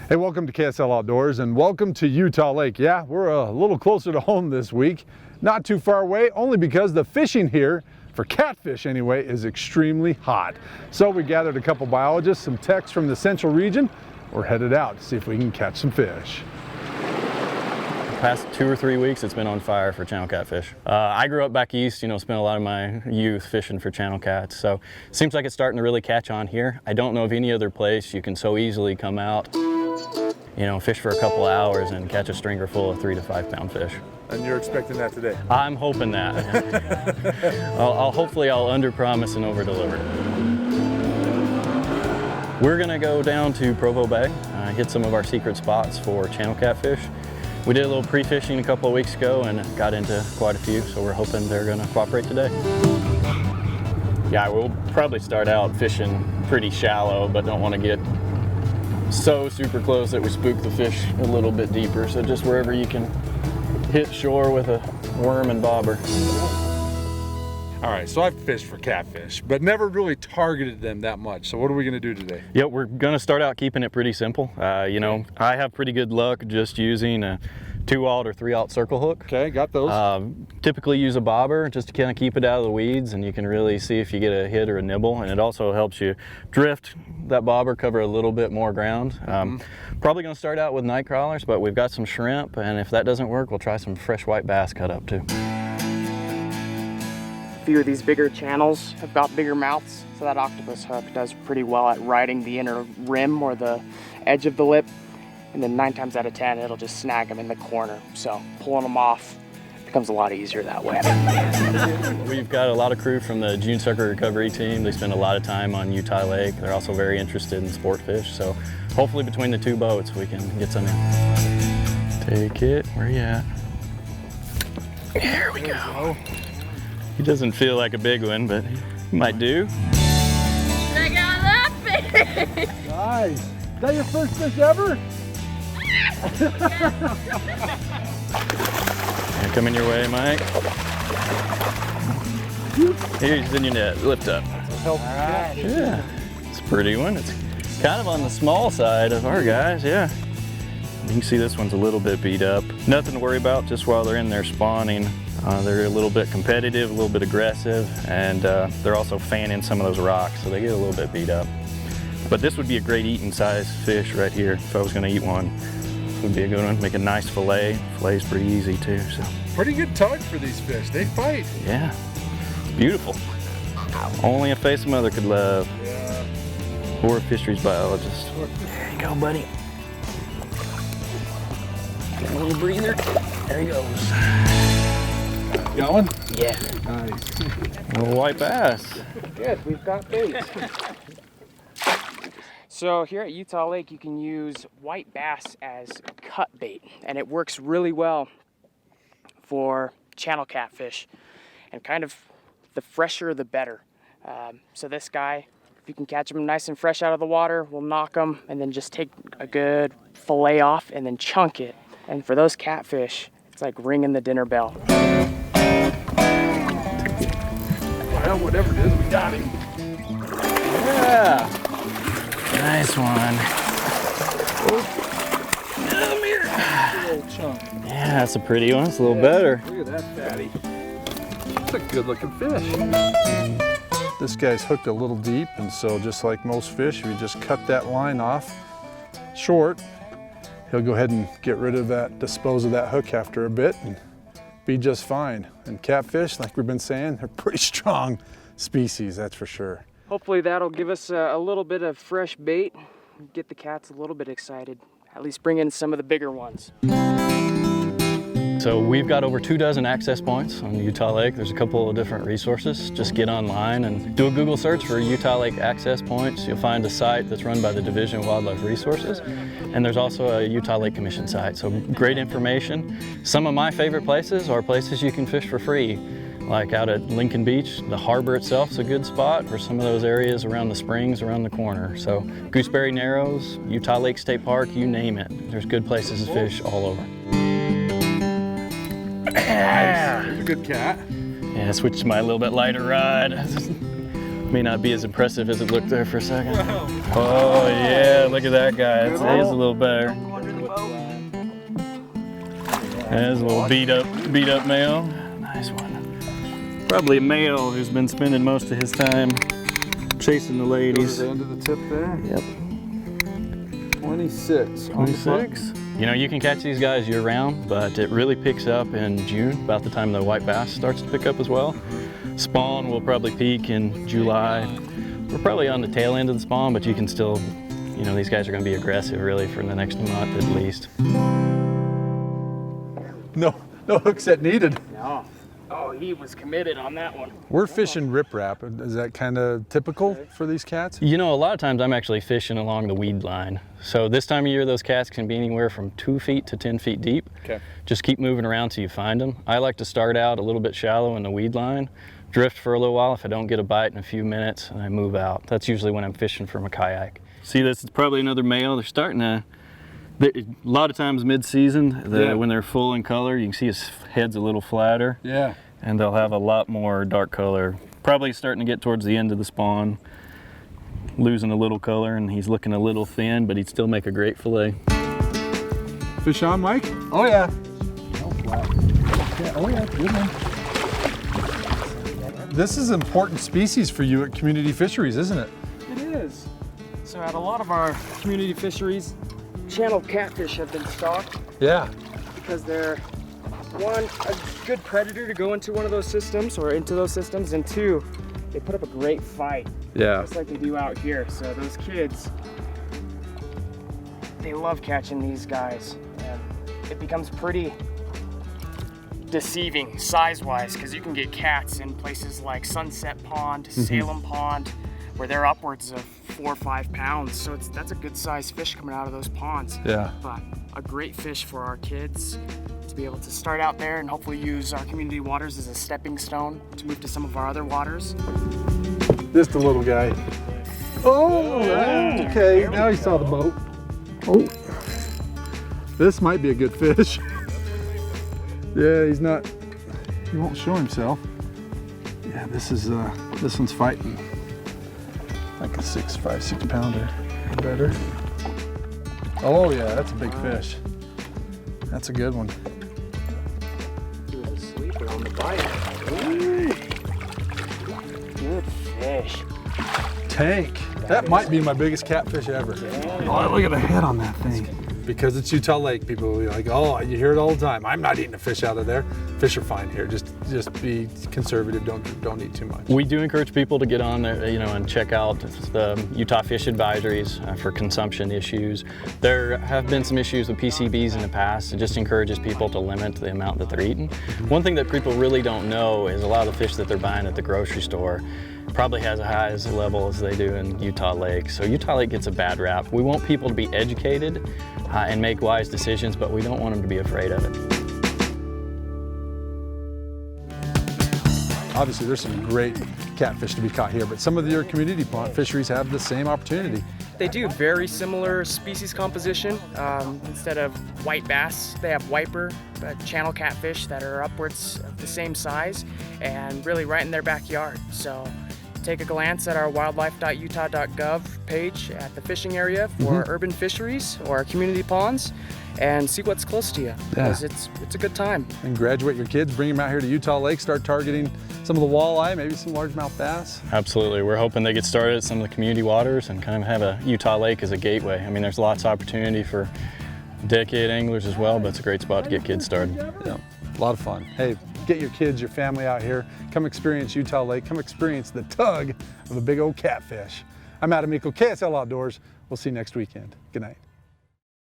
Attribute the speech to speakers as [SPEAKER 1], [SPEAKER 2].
[SPEAKER 1] Hey, welcome to KSL Outdoors and welcome to Utah Lake. Yeah, we're a little closer to home this week. Not too far away, only because the fishing here, for catfish anyway, is extremely hot. So we gathered a couple biologists, some techs from the central region. We're headed out to see if we can catch some fish.
[SPEAKER 2] The past 2 or 3 weeks, it's been on fire for channel catfish. I grew up back east, spent a lot of my youth fishing for channel cats. So it seems like it's starting to really catch on here. I don't know of any other place you can so easily come out, fish for a couple hours and catch a stringer full of 3 to 5 pound fish.
[SPEAKER 1] And you're expecting that today?
[SPEAKER 2] I'm hoping that. Hopefully I'll under-promise and over-deliver. We're gonna go down to Provo Bay, hit some of our secret spots for channel catfish. We did a little pre-fishing a couple of weeks ago and got into quite a few, so we're hoping they're gonna cooperate today. Yeah, we'll probably start out fishing pretty shallow, but don't want to get so super close that we spook the fish a little bit deeper. So just wherever you can hit shore with a worm and bobber.
[SPEAKER 1] All right, so I've fished for catfish, but never really targeted them that much. So what are we gonna do today?
[SPEAKER 2] Yeah, we're gonna start out keeping it pretty simple. I have pretty good luck just using a 2-aught or 3-aught circle hook.
[SPEAKER 1] Okay, got those.
[SPEAKER 2] Typically use a bobber just to kind of keep it out of the weeds, and you can really see if you get a hit or a nibble, and it also helps you drift that bobber, cover a little bit more ground. Probably gonna start out with night crawlers, but we've got some shrimp, and if that doesn't work, we'll try some fresh white bass cut up too.
[SPEAKER 3] A few of these bigger channels have got bigger mouths, so that octopus hook does pretty well at riding the inner rim or the edge of the lip, and then 9 times out of 10 it'll just snag them in the corner, so pulling them off becomes a lot easier that way.
[SPEAKER 2] We've got a lot of crew from the June Sucker Recovery Team. They spend a lot of time on Utah Lake. They're also very interested in sport fish, so hopefully between the 2 boats we can get some in. Take it, where you at? There we go. He doesn't feel like a big one, but he might do.
[SPEAKER 4] Check out that fish!
[SPEAKER 1] Nice. Is that your first fish ever?
[SPEAKER 2] They're coming your way, Mike. Here, he's in your net. Lift up. Yeah, it's a pretty one. It's kind of on the small side of our guys, yeah. You can see this one's a little bit beat up. Nothing to worry about just while they're in there spawning. They're a little bit competitive, a little bit aggressive, and they're also fanning some of those rocks, so they get a little bit beat up. But this would be a great eating size fish right here if I was gonna eat one. This would be a good one. Make a nice fillet. Fillet's pretty easy too, so.
[SPEAKER 1] Pretty good tug for these fish. They fight.
[SPEAKER 2] Yeah, it's beautiful. Only a face mother could love.
[SPEAKER 1] Yeah.
[SPEAKER 2] Poor fisheries biologist. There you go, buddy. Get a little breather. There he goes.
[SPEAKER 1] Got one?
[SPEAKER 3] Yeah.
[SPEAKER 1] Nice.
[SPEAKER 2] A little white bass.
[SPEAKER 3] Good, we've got bait. So here at Utah Lake, you can use white bass as cut bait, and it works really well for channel catfish, and kind of the fresher the better. So this guy, if you can catch him nice and fresh out of the water, we'll knock him and then just take a good fillet off and then chunk it. And for those catfish, it's like ringing the dinner bell.
[SPEAKER 1] Well, whatever it is, we got him.
[SPEAKER 2] Yeah. Nice one. Come here.
[SPEAKER 1] Little chunk.
[SPEAKER 2] Yeah, that's a pretty one. It's a little better.
[SPEAKER 1] Look at that fatty. It's a good looking fish. This guy's hooked a little deep, and so just like most fish, if you just cut that line off short, he'll go ahead and get rid of that, dispose of that hook after a bit, and be just fine. And catfish, like we've been saying, they're pretty strong species, that's for sure.
[SPEAKER 3] Hopefully that'll give us a little bit of fresh bait, get the cats a little bit excited, at least bring in some of the bigger ones.
[SPEAKER 2] So we've got over 24 access points on Utah Lake. There's a couple of different resources. Just get online and do a Google search for Utah Lake access points. You'll find a site that's run by the Division of Wildlife Resources. And there's also a Utah Lake Commission site, so great information. Some of my favorite places are places you can fish for free, like out at Lincoln Beach. The harbor itself is a good spot, or some of those areas around the springs around the corner. So Gooseberry Narrows, Utah Lake State Park, you name it. There's good places to fish all over.
[SPEAKER 1] Nice. He's a good cat.
[SPEAKER 2] Yeah, switch to my little bit lighter rod. May not be as impressive as it looked there for a second. Oh yeah, look at that guy. He's a little better. There's a little beat up male. Nice one. Probably a male who's been spending most of his time chasing the ladies.
[SPEAKER 1] Go to the end of the tip there.
[SPEAKER 2] Yep.
[SPEAKER 1] 26.
[SPEAKER 2] 26. You know, you can catch these guys year round, but it really picks up in June, about the time the white bass starts to pick up as well. Spawn will probably peak in July. We're probably on the tail end of the spawn, but you can still, you know, these guys are going to be aggressive really for the next month at least.
[SPEAKER 1] No hook set needed.
[SPEAKER 3] No. Oh, he was committed on that one.
[SPEAKER 1] We're fishing riprap. Is that kind of typical for these cats?
[SPEAKER 2] You know, a lot of times I'm actually fishing along the weed line. So this time of year, those cats can be anywhere from 2 feet to 10 feet deep.
[SPEAKER 1] Okay.
[SPEAKER 2] Just keep moving around till you find them. I like to start out a little bit shallow in the weed line, drift for a little while. If I don't get a bite in a few minutes, and I move out. That's usually when I'm fishing from a kayak. See, this is probably another male. They're starting to, a lot of times mid-season, when they're full in color, you can see his head's a little flatter.
[SPEAKER 1] Yeah.
[SPEAKER 2] And they'll have a lot more dark color. Probably starting to get towards the end of the spawn, losing a little color, and he's looking a little thin, but he'd still make a great fillet.
[SPEAKER 1] Fish on, Mike?
[SPEAKER 5] Oh yeah.
[SPEAKER 1] Oh yeah, good one. This is an important species for you at community fisheries, isn't it?
[SPEAKER 3] It is. So at a lot of our community fisheries, channel catfish have been stocked
[SPEAKER 1] Yeah.
[SPEAKER 3] because they're, one, a good predator to go into one of those systems or into those systems, and two, they put up a great fight.
[SPEAKER 1] Yeah.
[SPEAKER 3] Just like they do out here. So those kids, they love catching these guys. And it becomes pretty deceiving size-wise because you can get cats in places like Sunset Pond, Salem Pond, where they're upwards of 4 or 5 pounds. So that's a good sized fish coming out of those ponds.
[SPEAKER 1] Yeah.
[SPEAKER 3] But a great fish for our kids to be able to start out there and hopefully use our community waters as a stepping stone to move to some of our other waters.
[SPEAKER 1] Just a little guy. Oh, okay. Now he saw the boat. Oh. This might be a good fish. Yeah, he won't show himself. Yeah, this one's fighting. Like a 6 pounder or better. Oh yeah, that's a big fish. That's a good one.
[SPEAKER 3] He was a sleeper on the bite. Ooh. Good fish.
[SPEAKER 1] Tank. That might be my biggest catfish ever. Oh, look at the head on that thing. Because it's Utah Lake, people will be like, oh, you hear it all the time. I'm not eating a fish out of there. Fish are fine here. Just be conservative. Don't eat too much.
[SPEAKER 2] We do encourage people to get on there, you know, and check out the Utah Fish Advisories for consumption issues. There have been some issues with PCBs in the past. It just encourages people to limit the amount that they're eating. One thing that people really don't know is a lot of the fish that they're buying at the grocery store probably has a high as level as they do in Utah Lake. So Utah Lake gets a bad rap. We want people to be educated and make wise decisions, but we don't want them to be afraid of it.
[SPEAKER 1] Obviously, there's some great catfish to be caught here, but some of your community pond fisheries have the same opportunity.
[SPEAKER 3] They do very similar species composition. Instead of white bass, they have wiper, channel catfish that are upwards of the same size and really right in their backyard. So take a glance at our wildlife.utah.gov page at the fishing area for urban fisheries or community ponds and see what's close to you, because it's a good time.
[SPEAKER 1] And graduate your kids, bring them out here to Utah Lake, start targeting some of the walleye, maybe some largemouth bass.
[SPEAKER 2] Absolutely. We're hoping they get started at some of the community waters and kind of have a Utah Lake as a gateway. I mean, there's lots of opportunity for decade anglers as well, but it's a great spot to get kids started.
[SPEAKER 1] Yeah, a lot of fun. Hey, get your kids, your family out here. Come experience Utah Lake. Come experience the tug of a big old catfish. I'm Adam Eakle, KSL Outdoors. We'll see you next weekend. Good night.